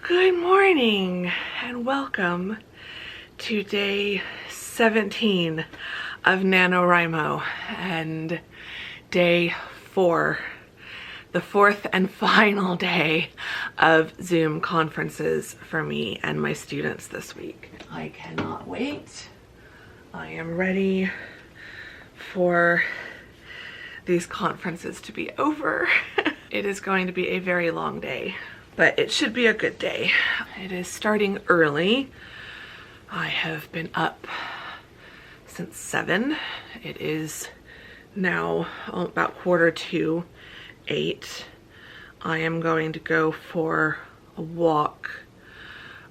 Good morning and welcome to day 17 of NaNoWriMo and day 4, the fourth and final day of Zoom conferences for me and my students this week. I cannot wait. I am ready for these conferences to be over. It is going to be a very long day, but it should be a good day. It is starting early. I have been up since 7. It is now about 7:45. I am going to go for a walk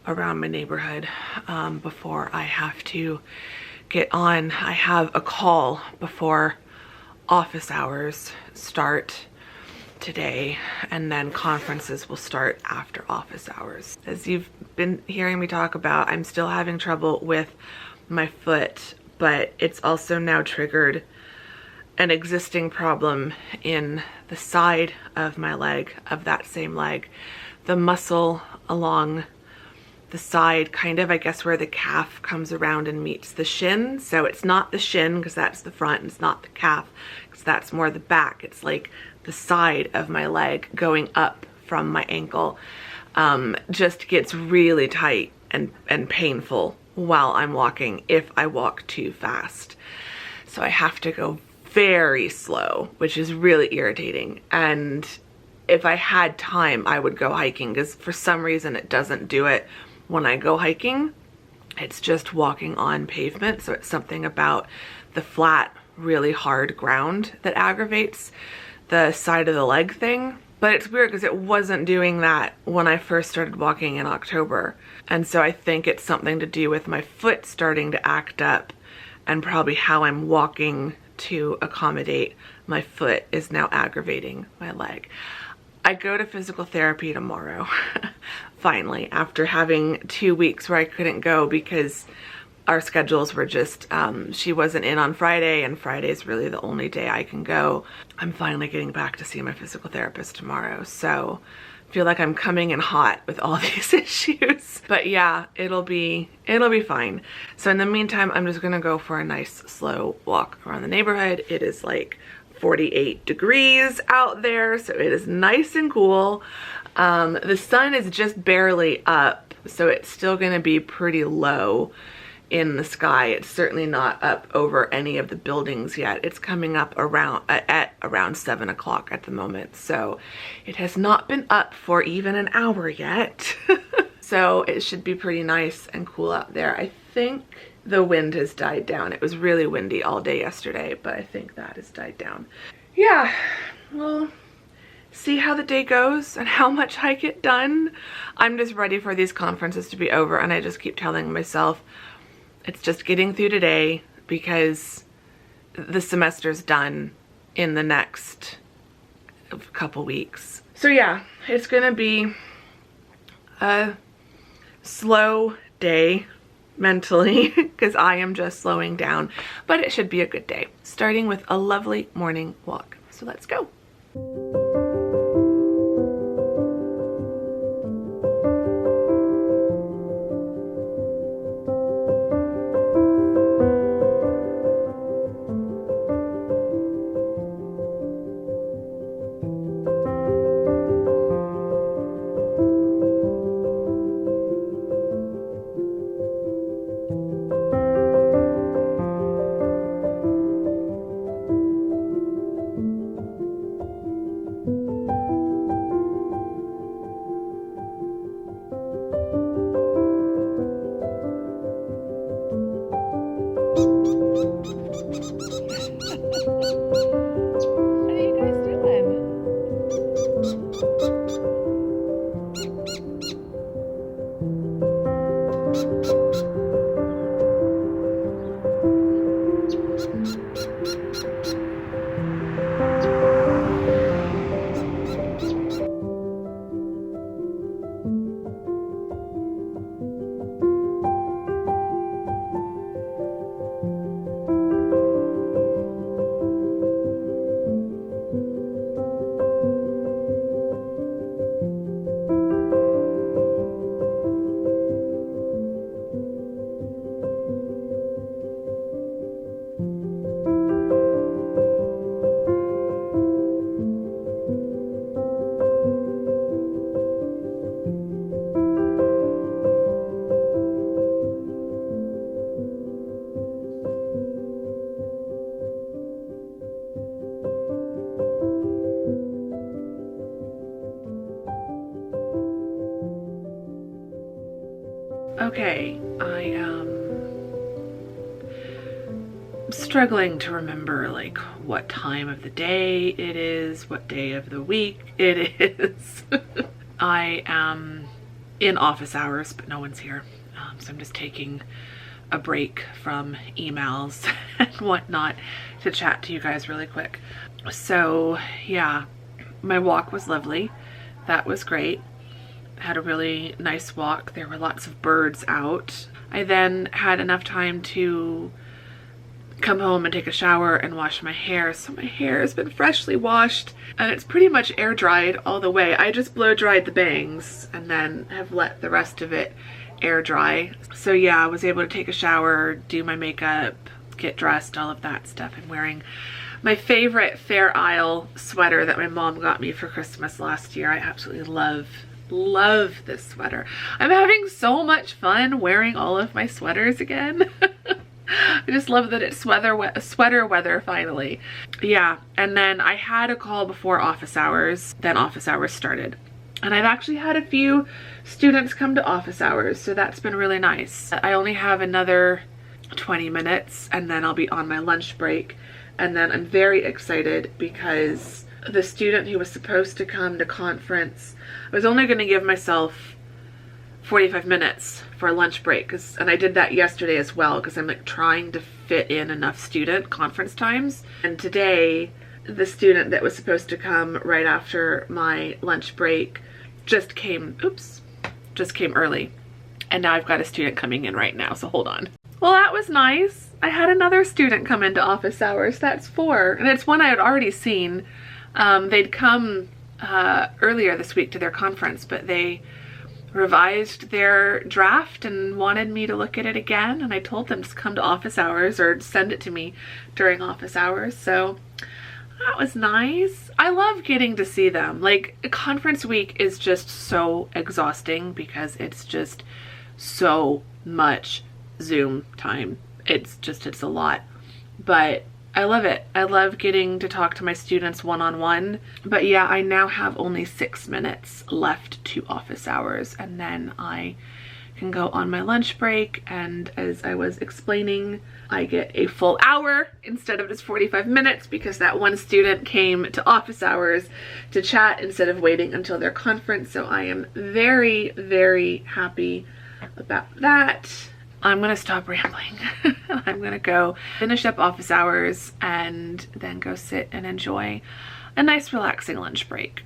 around my neighborhood before I have to get on. I have a call before office hours start today, and then conferences will start after office hours. As you've been hearing me talk about, I'm still having trouble with my foot, but it's also now triggered an existing problem in the side of my leg, of that same leg. The muscle along the side, kind of, I guess, where the calf comes around and meets the shin. So it's not the shin because that's the front, and it's not the calf because that's more the back. It's like the side of my leg going up from my ankle just gets really tight and painful while I'm walking if I walk too fast. So I have to go very slow, which is really irritating. And if I had time, I would go hiking, because for some reason it doesn't do it when I go hiking. It's just walking on pavement, so it's something about the flat, really hard ground that aggravates the side of the leg thing. But it's weird because it wasn't doing that when I first started walking in October. And so I think it's something to do with my foot starting to act up, and probably how I'm walking to accommodate my foot is now aggravating my leg. I go to physical therapy tomorrow, finally, after having 2 weeks where I couldn't go because our schedules were just, she wasn't in on Friday, and Friday is really the only day I can go. I'm finally getting back to see my physical therapist tomorrow, so I feel like I'm coming in hot with all these issues. But yeah, it'll be fine. So in the meantime, I'm just gonna go for a nice slow walk around the neighborhood. It is like 48 degrees out there, so it is nice and cool. The sun is just barely up, so it's still gonna be pretty low in the sky. It's certainly not up over any of the buildings yet. It's coming up around at around 7 o'clock at the moment, so it has not been up for even an hour yet. So it should be pretty nice and cool out there. I think the wind has died down. It was really windy all day yesterday, but I think that has died down. Yeah, we'll see how the day goes and how much I get done. I'm just ready for these conferences to be over, and I just keep telling myself it's just getting through today because the semester's done in the next couple weeks. So yeah, it's gonna be a slow day mentally because I am just slowing down, but it should be a good day, starting with a lovely morning walk. So let's go. Okay, I am struggling to remember like what time of the day it is, what day of the week it is. I am in office hours, but no one's here. So I'm just taking a break from emails and whatnot to chat to you guys really quick. So yeah, my walk was lovely. That was great. Had a really nice walk. There were lots of birds out. I then had enough time to come home and take a shower and wash my hair. So my hair has been freshly washed and it's pretty much air dried all the way. I just blow dried the bangs and then have let the rest of it air dry. So yeah, I was able to take a shower, do my makeup, get dressed, all of that stuff. I'm wearing my favorite Fair Isle sweater that my mom got me for Christmas last year. I absolutely love this sweater. I'm having so much fun wearing all of my sweaters again. I just love that it's sweater weather finally. Yeah, and then I had a call before office hours, then office hours started. And I've actually had a few students come to office hours, so that's been really nice. I only have another 20 minutes and then I'll be on my lunch break. And then I'm very excited because the student who was supposed to come to conference, I was only going to give myself 45 minutes for a lunch break, and I did that yesterday as well because I'm like trying to fit in enough student conference times. And today the student that was supposed to come right after my lunch break just came early, and now I've got a student coming in right now, so hold on. Well, that was nice. I had another student come into office hours. That's 4, and it's one I had already seen. They'd come earlier this week to their conference, but they revised their draft and wanted me to look at it again, and I told them to come to office hours or send it to me during office hours. So that was nice. I love getting to see them. Like, conference week is just so exhausting because it's just so much Zoom time. It's a lot, but I love it. I love getting to talk to my students one-on-one. But yeah, I now have only 6 minutes left to office hours, and then I can go on my lunch break. And as I was explaining, I get a full hour instead of just 45 minutes because that one student came to office hours to chat instead of waiting until their conference. So I am very, very happy about that. I'm gonna stop rambling. I'm gonna go finish up office hours and then go sit and enjoy a nice relaxing lunch break.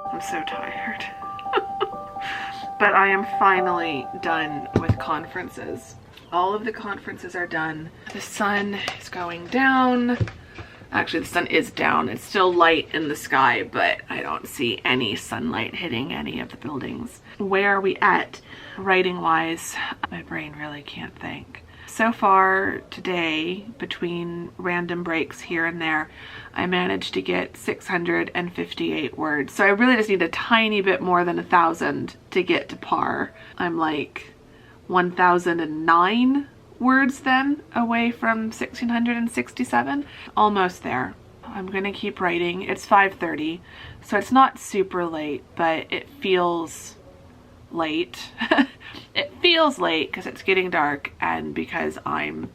I'm so tired. But I am finally done with conferences. All of the conferences are done. The sun is going down. Actually, the sun is down. It's still light in the sky, but I don't see any sunlight hitting any of the buildings. Where are we at writing-wise? My brain really can't think. so far today, between random breaks here and there, I managed to get 658 words. So I really just need a tiny bit more than 1,000 to get to par. I'm like 1,009 words then away from 1,667. Almost there. I'm gonna keep writing. It's 5:30, so it's not super late, but it feels late. It feels late because it's getting dark and because I'm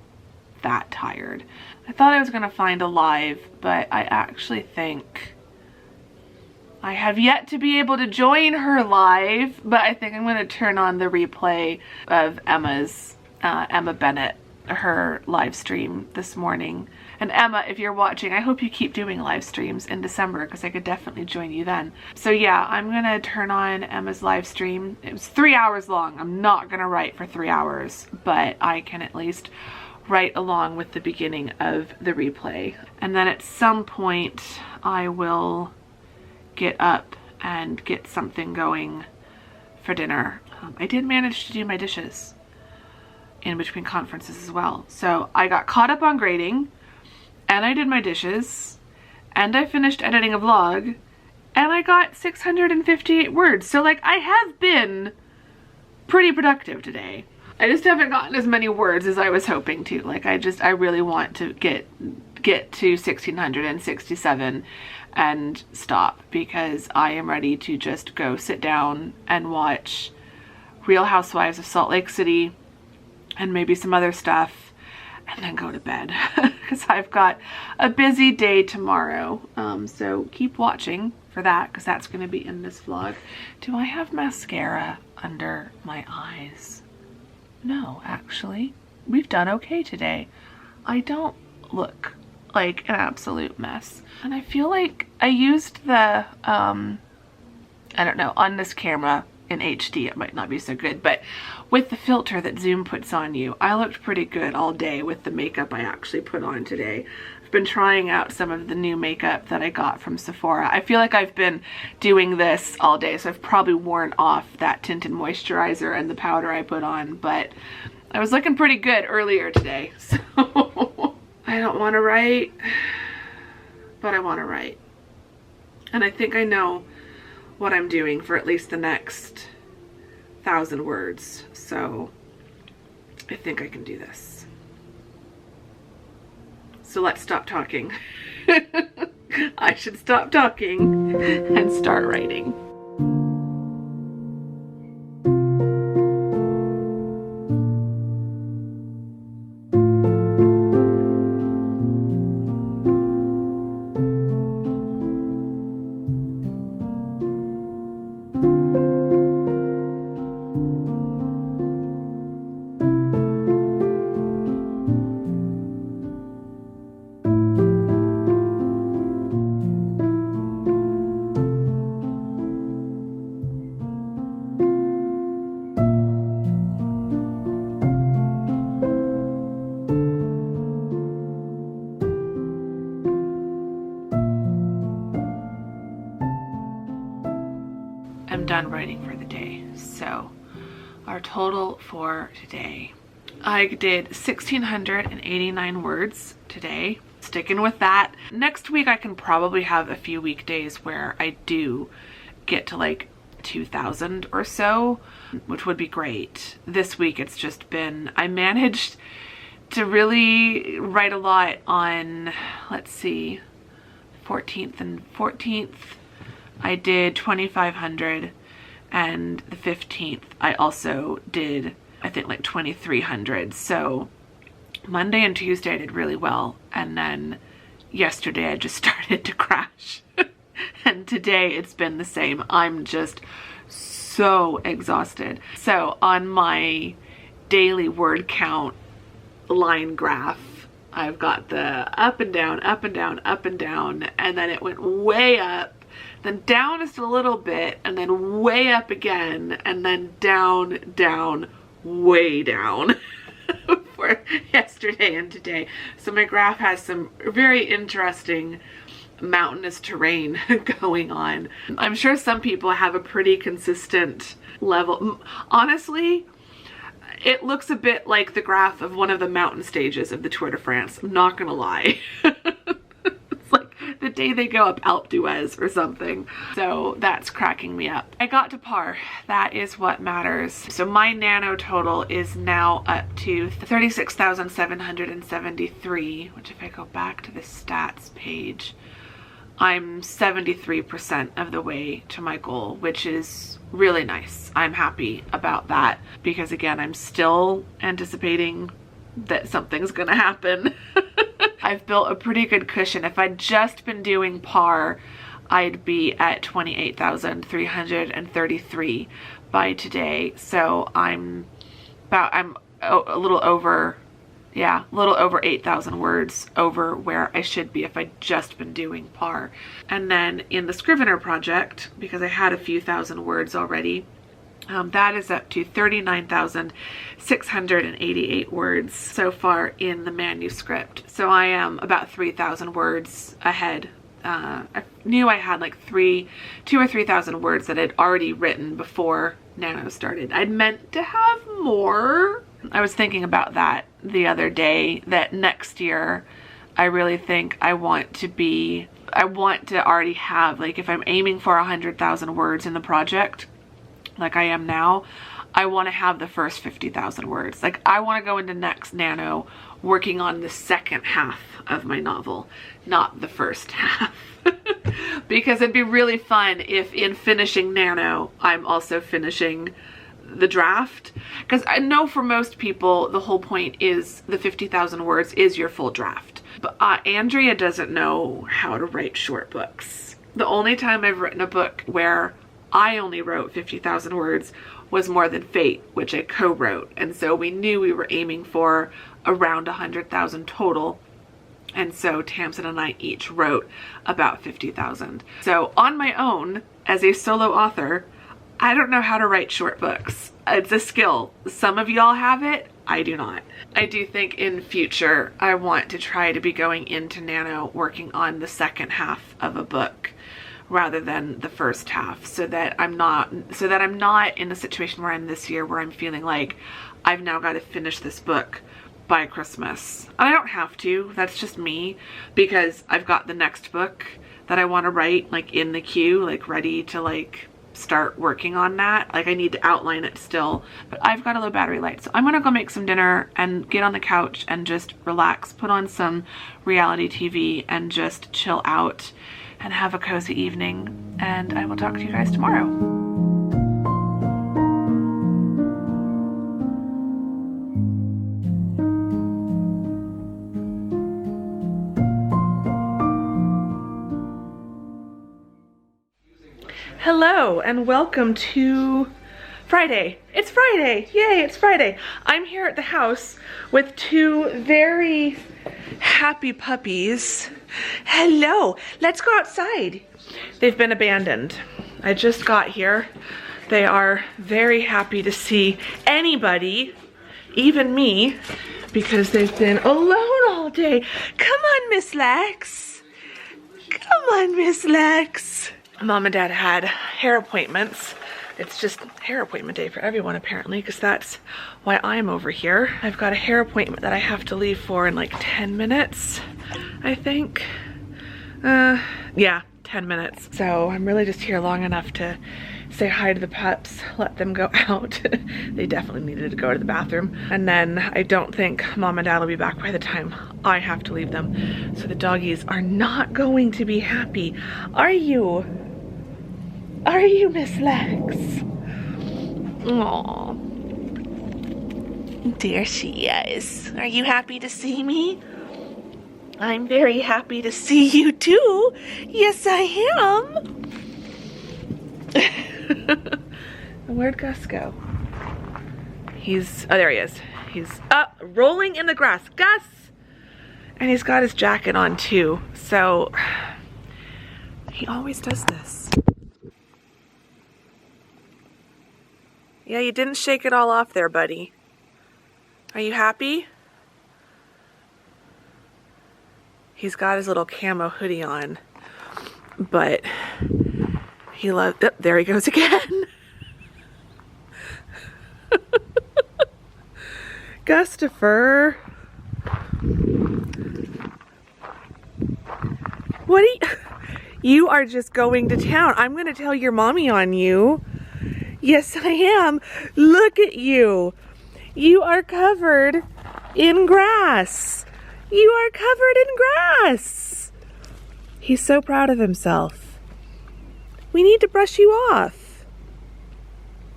that tired. I thought I was gonna find a live, but I actually think I have yet to be able to join her live, but I think I'm gonna turn on the replay of Emma Bennett, her live stream this morning. And Emma, if you're watching, I hope you keep doing live streams in December because I could definitely join you then. So yeah, I'm gonna turn on Emma's live stream. It was 3 hours long. I'm not gonna write for 3 hours, but I can at least write along with the beginning of the replay. And then at some point I will get up and get something going for dinner. I did manage to do my dishes in between conferences as well. So I got caught up on grading, and I did my dishes, and I finished editing a vlog, and I got 658 words. So like, I have been pretty productive today. I just haven't gotten as many words as I was hoping to. Like I really want to get to 1,667 and stop, because I am ready to just go sit down and watch Real Housewives of Salt Lake City and maybe some other stuff, and then go to bed because I've got a busy day tomorrow. So keep watching for that because that's going to be in this vlog. Do I have mascara under my eyes? No, actually. We've done okay today. I don't look like an absolute mess. And I feel like I used the, I don't know, on this camera in HD it might not be so good, but with the filter that Zoom puts on you, I looked pretty good all day with the makeup I actually put on today. I've been trying out some of the new makeup that I got from Sephora. I feel like I've been doing this all day, so I've probably worn off that tinted moisturizer and the powder I put on, but I was looking pretty good earlier today. So I don't want to write, but I want to write. And I think I know what I'm doing for at least the next 1,000 words. So I think I can do this. So let's stop talking. I should stop talking and start writing. I'm done writing for the day. So our total for today, I did 1,689 words today. Sticking with that. Next week I can probably have a few weekdays where I do get to like 2,000 or so, which would be great. This week it's just been, I managed to really write a lot on, let's see, 14th and 14th. I did 2,500, and the 15th I also did, I think, like 2,300. So Monday and Tuesday I did really well, and then yesterday I just started to crash. And today it's been the same. I'm just so exhausted. So on my daily word count line graph, I've got the up and down, up and down, up and down, and then it went way up, then down just a little bit, and then way up again, and then down, down, way down for yesterday and today. So my graph has some very interesting mountainous terrain going on. I'm sure some people have a pretty consistent level. Honestly, It looks a bit like the graph of one of the mountain stages of the Tour de France. I'm not gonna lie. It's like the day they go up Alpe d'Huez or something. So that's cracking me up. I got to par. That is what matters. So my nano total is now up to 36,773, which if I go back to the stats page, I'm 73% of the way to my goal, which is really nice. I'm happy about that because again, I'm still anticipating that something's gonna happen. I've built a pretty good cushion. If I'd just been doing par, I'd be at 28,333 by today. So I'm a little over, yeah, a little over 8,000 words over where I should be if I'd just been doing par. And then in the Scrivener project, because I had a few thousand words already, that is up to 39,688 words so far in the manuscript. So I am about 3,000 words ahead. I knew I had like 2,000 or 3,000 words that I'd already written before Nano started. I'd meant to have more. I was thinking about that the other day, that next year I really think I want to already have, like, if I'm aiming for 100,000 words in the project, like I am now, I want to have the first 50,000 words. Like, I want to go into next Nano working on the second half of my novel, not the first half. Because it'd be really fun if in finishing Nano, I'm also finishing the draft. Because I know for most people, the whole point is the 50,000 words is your full draft. But Andrea doesn't know how to write short books. The only time I've written a book where I only wrote 50,000 words was More Than Fate, which I co-wrote. And so we knew we were aiming for around 100,000 total. And so Tamsin and I each wrote about 50,000. So on my own, as a solo author, I don't know how to write short books. It's a skill. Some of y'all have it. I do not. I do think in future, I want to try to be going into Nano working on the second half of a book rather than the first half, so that I'm not in a situation where I'm this year where I'm feeling like I've now got to finish this book by Christmas. And I don't have to, that's just me, because I've got the next book that I want to write like in the queue, like ready to like start working on that. Like I need to outline it still, but I've got a low battery light. So I'm gonna go make some dinner and get on the couch and just relax, put on some reality TV and just chill out and have a cozy evening, and I will talk to you guys tomorrow. Hello and welcome to Friday. It's Friday. Yay, it's Friday. I'm here at the house with two very happy puppies. Hello, let's go outside. They've been abandoned. I just got here. They are very happy to see anybody, even me, because they've been alone all day. Come on, Miss Lex. Come on, Miss Lex. Mom and Dad had hair appointments. It's just hair appointment day for everyone apparently, because that's why I'm over here. I've got a hair appointment that I have to leave for in like 10 minutes, I think. Yeah, 10 minutes. So I'm really just here long enough to say hi to the pups, let them go out. They definitely needed to go to the bathroom. And then I don't think Mom and Dad will be back by the time I have to leave them. So the doggies are not going to be happy. Are you? Are you, Miss Lex? Aww. There she is. Are you happy to see me? I'm very happy to see you too. Yes, I am. Where'd Gus go? Oh, there he is. He's up, rolling in the grass. Gus! And he's got his jacket on too. So, he always does this. Yeah, you didn't shake it all off there, buddy. Are you happy? He's got his little camo hoodie on, but he loves, oh, there he goes again. Gustafer. What are you? You are just going to town. I'm going to tell your mommy on you. Yes, I am. Look at you. You are covered in grass. You are covered in grass. He's so proud of himself. We need to brush you off.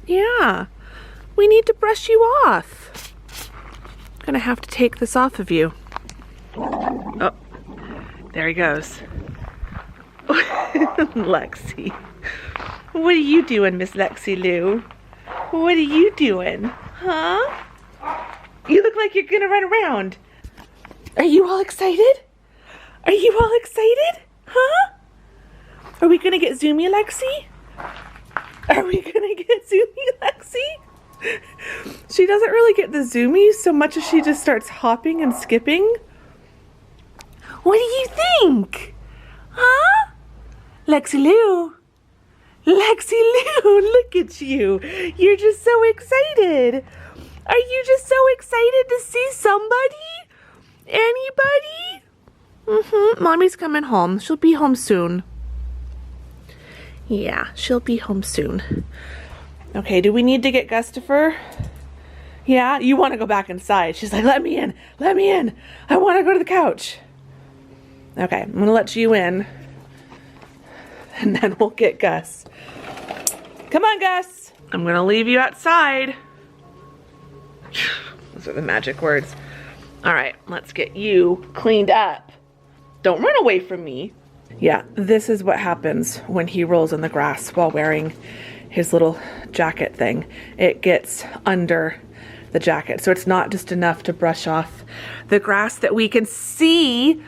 Yeah, we need to brush you off. I'm gonna have to take this off of you. Oh, there he goes. Lexi. What are you doing, Miss Lexi Lou? What are you doing? Huh? You look like you're gonna run around. Are you all excited? Are you all excited? Huh? Are we gonna get zoomy, Lexi? Are we gonna get zoomy, Lexi? She doesn't really get the zoomies so much as she just starts hopping and skipping. What do you think? Huh? Lexi Lou. Lexi Lou, look at you. You're just so excited. Are you just so excited to see somebody? Anybody? Mommy's coming home. She'll be home soon. Yeah, she'll be home soon. Okay, do we need to get Gustafer? Yeah, you want to go back inside. She's like, let me in. Let me in. I want to go to the couch. Okay, I'm going to let you in. And then we'll get Gus. Come on, Gus. I'm going to leave you outside. Those are the magic words. All right, let's get you cleaned up. Don't run away from me. Yeah, this is what happens when he rolls in the grass while wearing his little jacket thing. It gets under the jacket, so it's not just enough to brush off the grass that we can see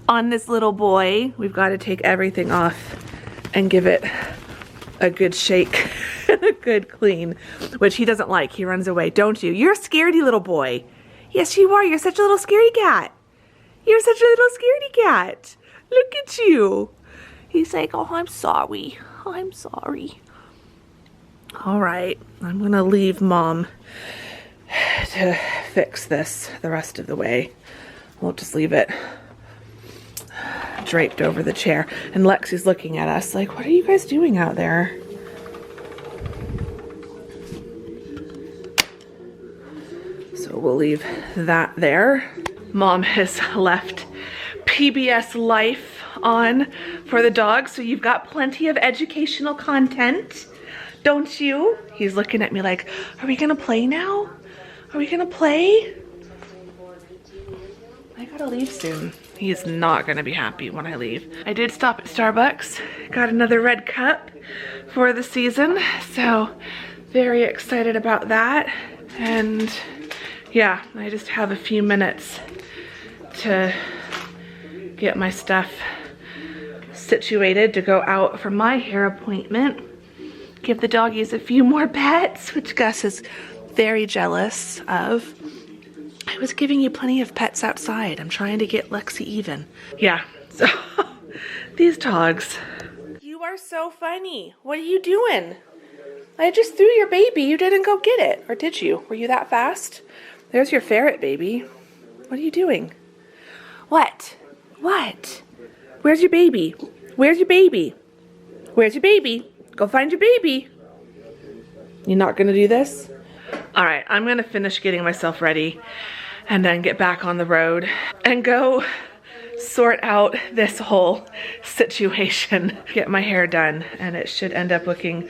on this little boy. We've got to take everything off and give it a good shake and a good clean, which he doesn't like. He runs away, don't you? You're a scaredy little boy. Yes, you are. You're such a little scaredy cat. You're such a little scaredy cat. Look at you. He's like, oh, I'm sorry. I'm sorry. All right, I'm gonna leave Mom to fix this the rest of the way. We'll just leave it draped over the chair. And Lexi's looking at us like, what are you guys doing out there? So we'll leave that there. Mom has left PBS Life on for the dog, so you've got plenty of educational content, don't you? He's looking at me like, are we gonna play now? Are we gonna play? I gotta leave soon. He's not gonna be happy when I leave. I did stop at Starbucks, got another red cup for the season, so very excited about that. And yeah, I just have a few minutes to get my stuff situated to go out for my hair appointment. Give the doggies a few more pets, which Gus is very jealous of. I was giving you plenty of pets outside. I'm trying to get Lexi even. Yeah, so these dogs. You are so funny. What are you doing? I just threw your baby. You didn't go get it. Or did you? Were you that fast? There's your ferret baby. What are you doing? What? What? Where's your baby? Where's your baby? Where's your baby? Go find your baby. You're not gonna do this? All right, I'm gonna finish getting myself ready and then get back on the road and go sort out this whole situation. Get my hair done, and it should end up looking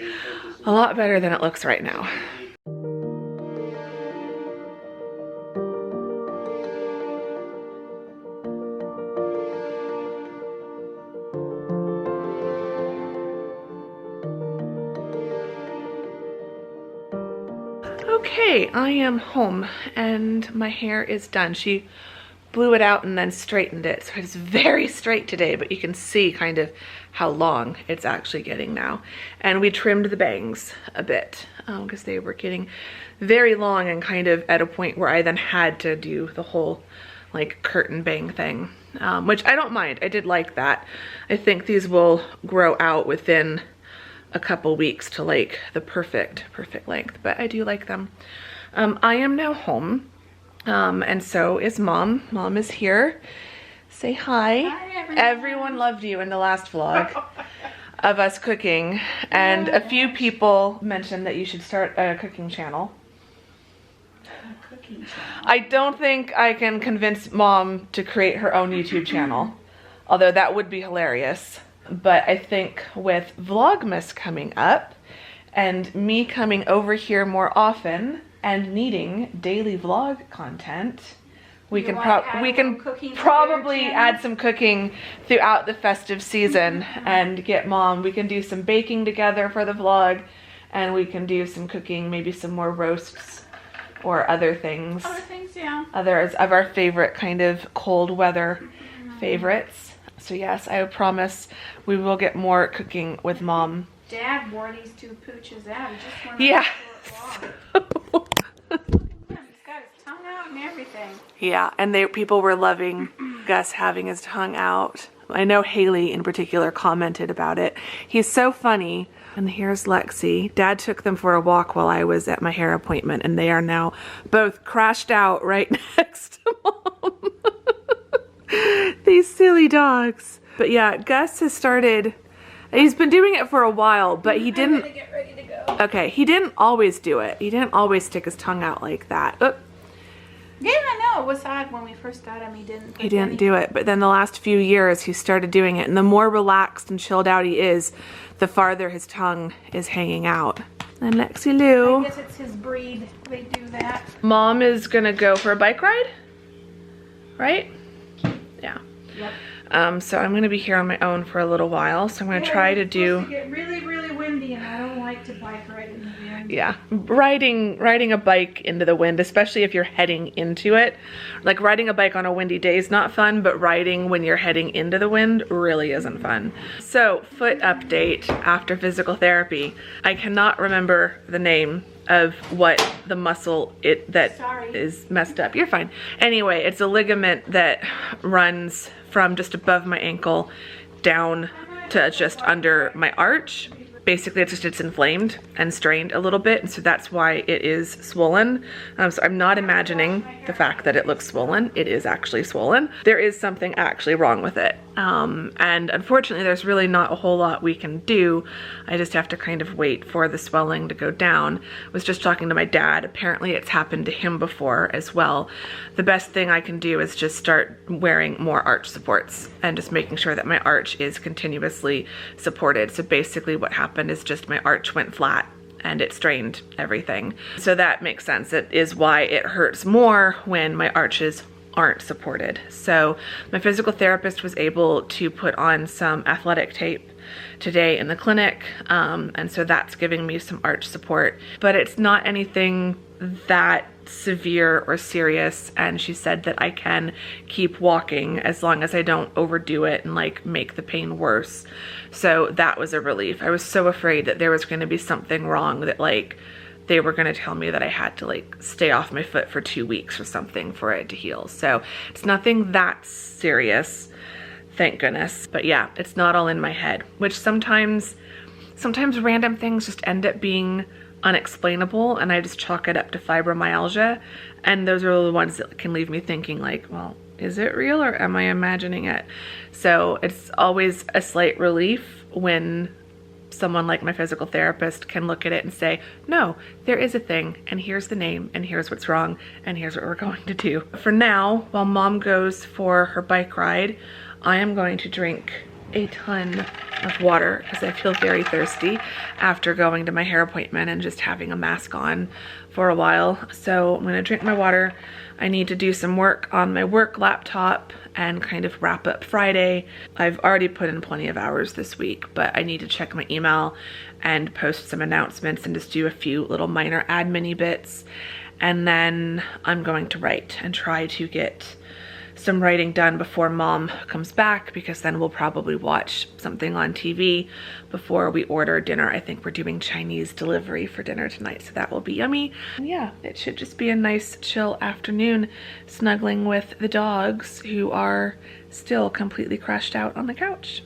a lot better than it looks right now. Okay, I am home and my hair is done. She blew it out and then straightened it, so it's very straight today, but you can see kind of how long it's actually getting now. And we trimmed the bangs a bit because they were getting very long and kind of at a point where I then had to do the whole like curtain bang thing, which I don't mind. I did like that. I think these will grow out within a couple weeks to like the perfect length, but I do like them. I am now home And so is Mom. Mom is here. Say hi. Hi, everyone. Everyone loved you in the last vlog of us cooking, and a few people mentioned that you should start a cooking channel. I don't think I can convince Mom to create her own YouTube channel, although that would be hilarious. But I think with Vlogmas coming up and me coming over here more often and needing daily vlog content, we can probably add some cooking throughout the festive season and get Mom. We can do some baking together for the vlog, and we can do some cooking, maybe some more roasts or other things. Other things, yeah. Others of our favorite kind of cold weather favorites. So yes, I promise we will get more cooking with Mom. Dad wore these two pooches out. He just went Yeah. He's got his tongue out and everything. Yeah, and people were loving Gus having his tongue out. I know Haley in particular commented about it. He's so funny. And here's Lexi. Dad took them for a walk while I was at my hair appointment, and they are now both crashed out right next to Mom. These silly dogs. But yeah, Gus has started, he's been doing it for a while, but he didn't. I'm gonna get ready to go. Okay, he didn't always do it. He didn't always stick his tongue out like that. Oop. Yeah, I know. It was odd when we first got him. He didn't do it, but then the last few years he started doing it, and the more relaxed and chilled out he is, the farther his tongue is hanging out. And Lexi Lou. I guess it's his breed. They do that. Mom is gonna go for a bike ride, right? Yeah. Yep. So I'm gonna be here on my own for a little while. So I'm gonna try to do. It's get really, really windy, and I don't like to bike ride in the wind. Yeah, riding a bike into the wind, especially if you're heading into it. Like riding a bike on a windy day is not fun, but riding when you're heading into the wind really isn't fun. So, foot update after physical therapy. I cannot remember the name of what the muscle is messed up. You're fine. Anyway, it's a ligament that runs from just above my ankle down to just under my arch. Basically, it's inflamed and strained a little bit, and so that's why it is swollen. So I'm not imagining the fact that it looks swollen. It is actually swollen. There is something actually wrong with it. And unfortunately, there's really not a whole lot we can do. I just have to kind of wait for the swelling to go down. I was just talking to my dad. Apparently, it's happened to him before as well. The best thing I can do is just start wearing more arch supports and just making sure that my arch is continuously supported. So basically what happened is just my arch went flat and it strained everything. So that makes sense. It is why it hurts more when my arches aren't supported. So my physical therapist was able to put on some athletic tape today in the clinic, and so that's giving me some arch support, but it's not anything that severe or serious, and she said that I can keep walking as long as I don't overdo it and like make the pain worse. So that was a relief. I was so afraid that there was going to be something wrong, that like they were going to tell me that I had to like stay off my foot for 2 weeks or something for it to heal. So it's nothing that serious, thank goodness. But yeah, it's not all in my head, which sometimes random things just end up being unexplainable, and I just chalk it up to fibromyalgia, and those are the ones that can leave me thinking like, well, is it real or am I imagining it? So it's always a slight relief when someone like my physical therapist can look at it and say, no, there is a thing, and here's the name, and here's what's wrong, and here's what we're going to do. For now, while Mom goes for her bike ride, I am going to drink a ton of water because I feel very thirsty after going to my hair appointment and just having a mask on for a while. So I'm gonna drink my water. I need to do some work on my work laptop and kind of wrap up Friday. I've already put in plenty of hours this week, but I need to check my email and post some announcements and just do a few little minor admin-y bits. And then I'm going to write and try to get some writing done before Mom comes back, because then we'll probably watch something on TV before we order dinner. I think we're doing Chinese delivery for dinner tonight, so that will be yummy. And yeah, it should just be a nice chill afternoon snuggling with the dogs, who are still completely crashed out on the couch.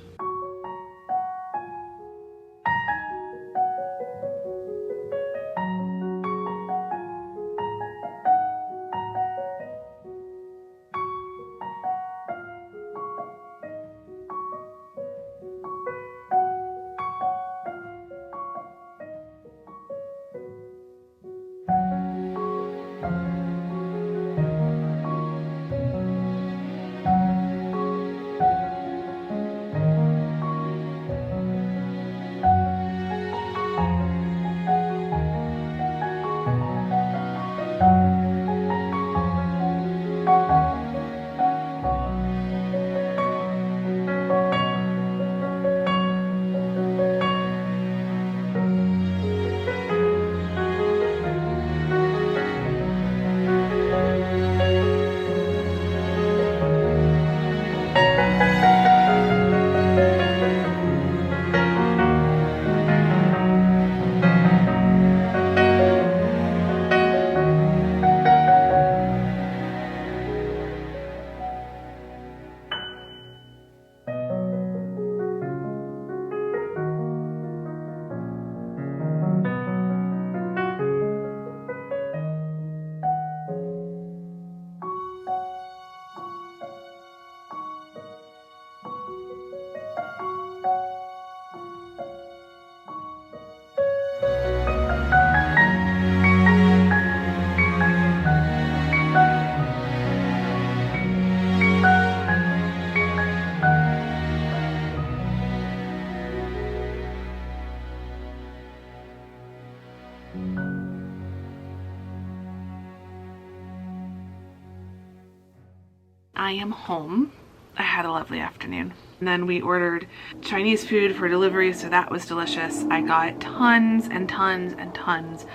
I am home. I had a lovely afternoon. And then we ordered Chinese food for delivery, so that was delicious. I got tons and tons and tons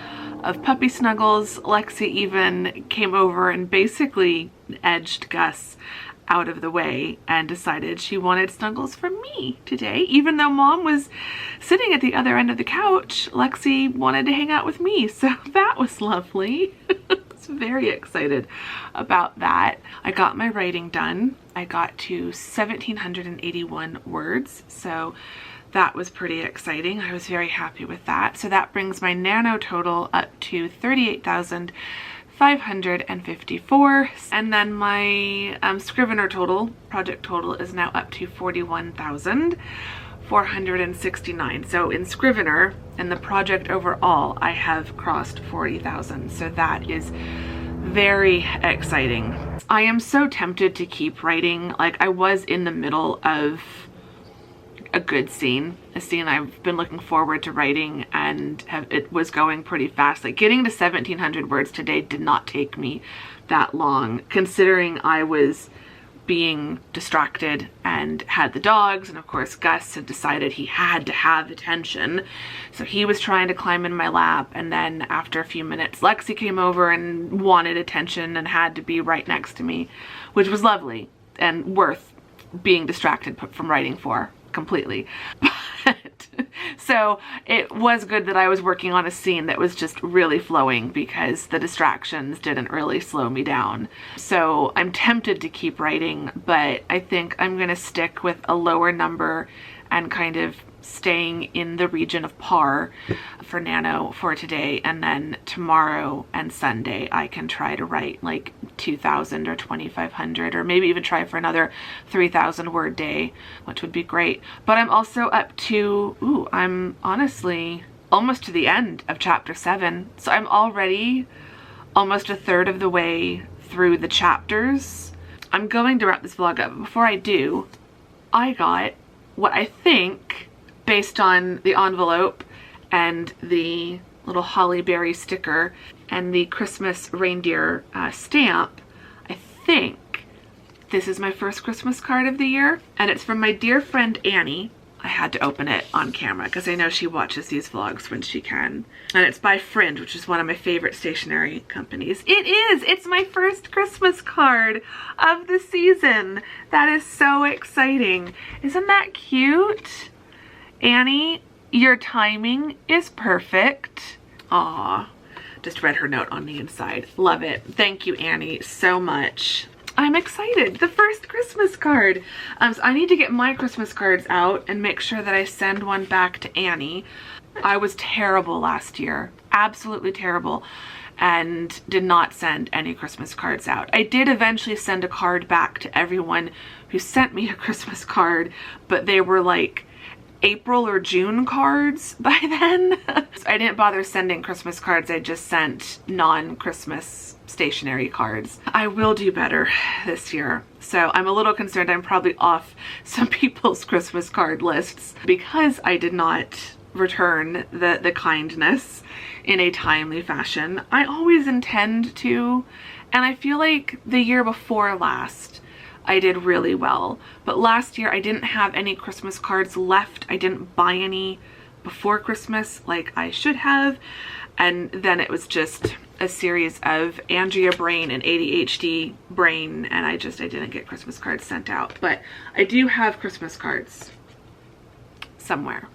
of puppy snuggles. Lexi even came over and basically edged Gus out of the way and decided she wanted snuggles from me today. Even though Mom was sitting at the other end of the couch, Lexi wanted to hang out with me, so that was lovely. I was very excited about that. I got my writing done. I got to 1,781 words, so that was pretty exciting. I was very happy with that. So that brings my Nano total up to 38,554, and then my Scrivener total, project total, is now up to 41,469. So in Scrivener and the project overall, I have crossed 40,000. So that is very exciting. I am so tempted to keep writing. Like, I was in the middle of a good scene, a scene I've been looking forward to writing, and it was going pretty fast. Like, getting to 1,700 words today did not take me that long, considering I was being distracted and had the dogs, and of course Gus had decided he had to have attention, so he was trying to climb in my lap, and then after a few minutes Lexi came over and wanted attention and had to be right next to me, which was lovely and worth being distracted from writing for completely. But so it was good that I was working on a scene that was just really flowing, because the distractions didn't really slow me down. So I'm tempted to keep writing, but I think I'm gonna stick with a lower number and kind of staying in the region of par for Nano for today, and then tomorrow and Sunday I can try to write like 2,000 or 2,500, or maybe even try for another 3,000 word day, which would be great. But I'm also up to, I'm honestly almost to the end of chapter 7, so I'm already almost a third of the way through the chapters. I'm going to wrap this vlog up, but before I do, I got what I think, based on the envelope and the little holly berry sticker and the Christmas reindeer stamp, I think this is my first Christmas card of the year, and it's from my dear friend Annie. I had to open it on camera because I know she watches these vlogs when she can. And it's by Fringe, which is one of my favorite stationery companies. It is! It's my first Christmas card of the season. That is so exciting. Isn't that cute? Annie, your timing is perfect. Aw, just read her note on the inside. Love it. Thank you, Annie, so much. I'm excited. The first Christmas card. So I need to get my Christmas cards out and make sure that I send one back to Annie. I was terrible last year. Absolutely terrible. And did not send any Christmas cards out. I did eventually send a card back to everyone who sent me a Christmas card, but they were like April or June cards by then. So I didn't bother sending Christmas cards. I just sent non-Christmas stationery cards. I will do better this year. So I'm a little concerned I'm probably off some people's Christmas card lists because I did not return the kindness in a timely fashion. I always intend to, and I feel like the year before last I did really well, but last year I didn't have any Christmas cards left. I didn't buy any before Christmas like I should have, and then it was just a series of Andrea brain and ADHD brain, and I didn't get Christmas cards sent out. But I do have Christmas cards somewhere.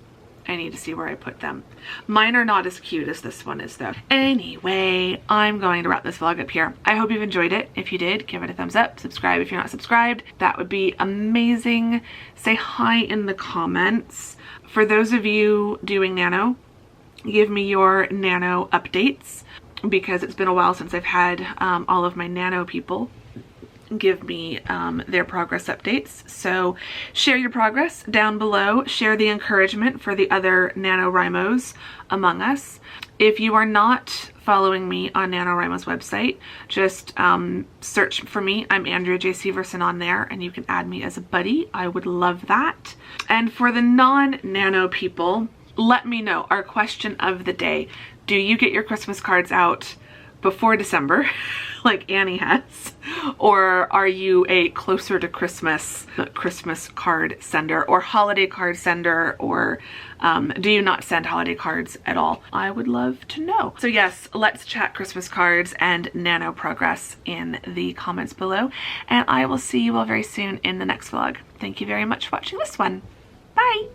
I need to see where I put them. Mine are not as cute as this one is though. Anyway, I'm going to wrap this vlog up here. I hope you've enjoyed it. If you did, give it a thumbs up. Subscribe if you're not subscribed. That would be amazing. Say hi in the comments. For those of you doing Nano, give me your Nano updates, because it's been a while since I've had all of my Nano people give me their progress updates. So share your progress down below. Share the encouragement for the other NaNoWriMos among us. If you are not following me on NaNoWriMo's website, just search for me. I'm Andrea Severson on there, and you can add me as a buddy. I would love that. And for the non-Nano people, let me know, our question of the day, do you get your Christmas cards out before December like Annie has, or are you a closer to Christmas card sender or holiday card sender, or do you not send holiday cards at all? I would love to know. So yes, let's chat Christmas cards and nano progress in the comments below, and I will see you all very soon in the next vlog. Thank you very much for watching this one. Bye!